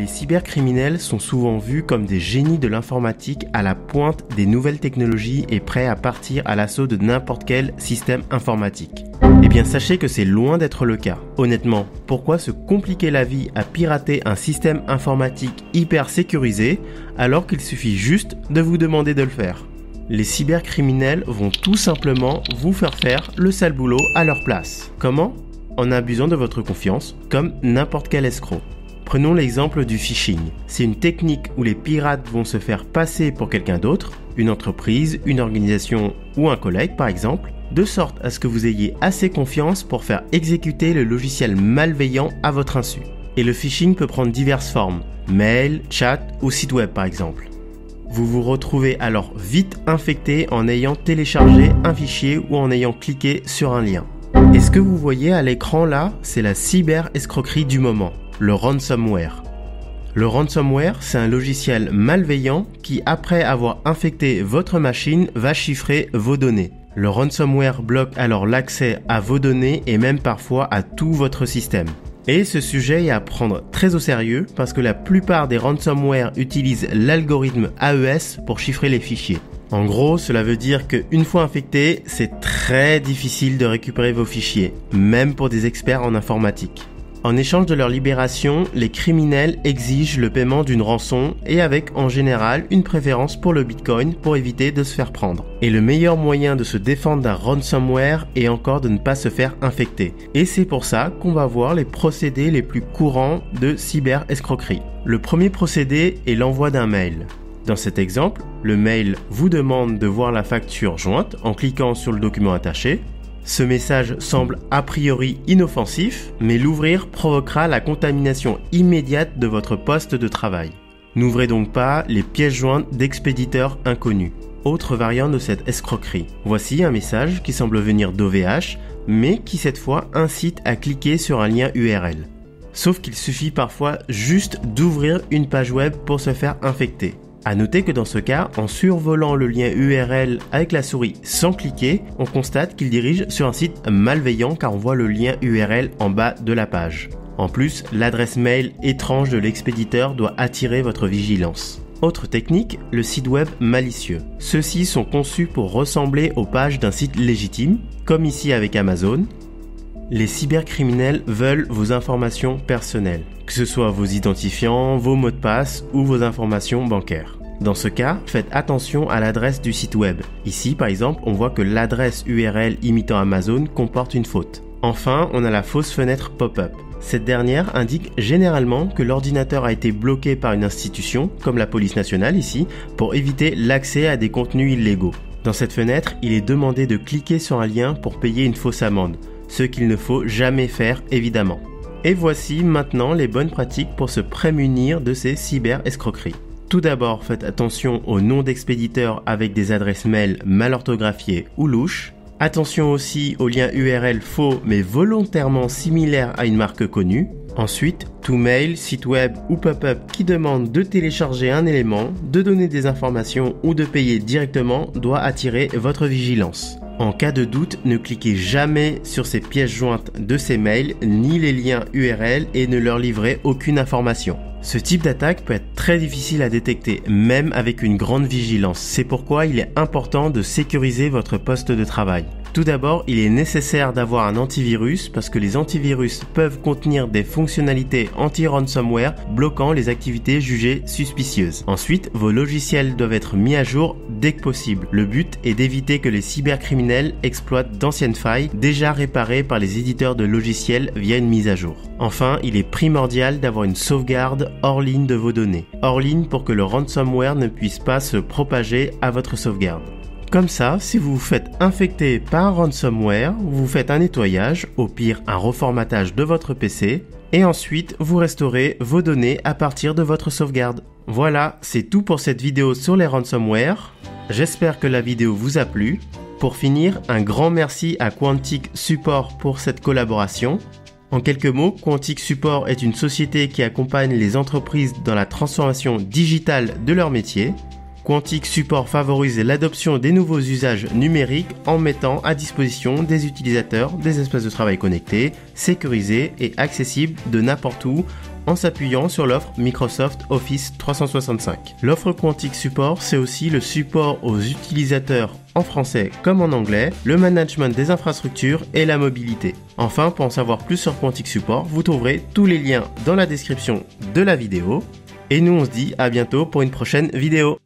Les cybercriminels sont souvent vus comme des génies de l'informatique à la pointe des nouvelles technologies et prêts à partir à l'assaut de n'importe quel système informatique. Eh bien, sachez que c'est loin d'être le cas. Honnêtement, pourquoi se compliquer la vie à pirater un système informatique hyper sécurisé alors qu'il suffit juste de vous demander de le faire ? Les cybercriminels vont tout simplement vous faire le sale boulot à leur place. Comment ? En abusant de votre confiance, comme n'importe quel escroc. Prenons l'exemple du phishing. C'est une technique où les pirates vont se faire passer pour quelqu'un d'autre, une entreprise, une organisation ou un collègue par exemple, de sorte à ce que vous ayez assez confiance pour faire exécuter le logiciel malveillant à votre insu. Et le phishing peut prendre diverses formes, mail, chat ou site web par exemple. Vous vous retrouvez alors vite infecté en ayant téléchargé un fichier ou en ayant cliqué sur un lien. Et ce que vous voyez à l'écran là, c'est la cyber-escroquerie du moment, le ransomware. Le ransomware, c'est un logiciel malveillant qui, après avoir infecté votre machine, va chiffrer vos données. Le ransomware bloque alors l'accès à vos données et même parfois à tout votre système. Et ce sujet est à prendre très au sérieux parce que la plupart des ransomware utilisent l'algorithme AES pour chiffrer les fichiers. En gros, cela veut dire qu'une fois infecté, c'est très difficile de récupérer vos fichiers, même pour des experts en informatique. En échange de leur libération, les criminels exigent le paiement d'une rançon et avec en général une préférence pour le Bitcoin pour éviter de se faire prendre. Et le meilleur moyen de se défendre d'un ransomware est encore de ne pas se faire infecter. Et c'est pour ça qu'on va voir les procédés les plus courants de cyber-escroquerie. Le premier procédé est l'envoi d'un mail. Dans cet exemple, le mail vous demande de voir la facture jointe en cliquant sur le document attaché. Ce message semble a priori inoffensif, mais l'ouvrir provoquera la contamination immédiate de votre poste de travail. N'ouvrez donc pas les pièces jointes d'expéditeurs inconnus. Autre variante de cette escroquerie. Voici un message qui semble venir d'OVH, mais qui cette fois incite à cliquer sur un lien URL. Sauf qu'il suffit parfois juste d'ouvrir une page web pour se faire infecter. À noter que dans ce cas, en survolant le lien URL avec la souris sans cliquer, on constate qu'il dirige sur un site malveillant car on voit le lien URL en bas de la page. En plus, l'adresse mail étrange de l'expéditeur doit attirer votre vigilance. Autre technique, le site web malicieux. Ceux-ci sont conçus pour ressembler aux pages d'un site légitime, comme ici avec Amazon. Les cybercriminels veulent vos informations personnelles, que ce soit vos identifiants, vos mots de passe ou vos informations bancaires. Dans ce cas, faites attention à l'adresse du site web. Ici, par exemple, on voit que l'adresse URL imitant Amazon comporte une faute. Enfin, on a la fausse fenêtre pop-up. Cette dernière indique généralement que l'ordinateur a été bloqué par une institution, comme la police nationale ici, pour éviter l'accès à des contenus illégaux. Dans cette fenêtre, il est demandé de cliquer sur un lien pour payer une fausse amende. Ce qu'il ne faut jamais faire évidemment. Et voici maintenant les bonnes pratiques pour se prémunir de ces cyber-escroqueries. Tout d'abord, faites attention aux noms d'expéditeurs avec des adresses mail mal orthographiées ou louches. Attention aussi aux liens URL faux mais volontairement similaires à une marque connue. Ensuite, tout mail, site web ou pop-up qui demande de télécharger un élément, de donner des informations ou de payer directement doit attirer votre vigilance. En cas de doute, ne cliquez jamais sur ces pièces jointes de ces mails ni les liens URL et ne leur livrez aucune information. Ce type d'attaque peut être très difficile à détecter, même avec une grande vigilance. C'est pourquoi il est important de sécuriser votre poste de travail. Tout d'abord, il est nécessaire d'avoir un antivirus parce que les antivirus peuvent contenir des fonctionnalités anti-ransomware bloquant les activités jugées suspicieuses. Ensuite, vos logiciels doivent être mis à jour dès que possible. Le but est d'éviter que les cybercriminels exploitent d'anciennes failles déjà réparées par les éditeurs de logiciels via une mise à jour. Enfin, il est primordial d'avoir une sauvegarde hors ligne de vos données. Hors ligne pour que le ransomware ne puisse pas se propager à votre sauvegarde. Comme ça, si vous vous faites infecter par un ransomware, vous faites un nettoyage, au pire un reformatage de votre PC, et ensuite vous restaurez vos données à partir de votre sauvegarde. Voilà, c'est tout pour cette vidéo sur les ransomware. J'espère que la vidéo vous a plu. Pour finir, un grand merci à Quantic Support pour cette collaboration. En quelques mots, Quantic Support est une société qui accompagne les entreprises dans la transformation digitale de leur métier. Quantic Support favorise l'adoption des nouveaux usages numériques en mettant à disposition des utilisateurs des espaces de travail connectés, sécurisés et accessibles de n'importe où en s'appuyant sur l'offre Microsoft Office 365. L'offre Quantic Support, c'est aussi le support aux utilisateurs en français comme en anglais, le management des infrastructures et la mobilité. Enfin, pour en savoir plus sur Quantic Support, vous trouverez tous les liens dans la description de la vidéo. Et nous, on se dit à bientôt pour une prochaine vidéo.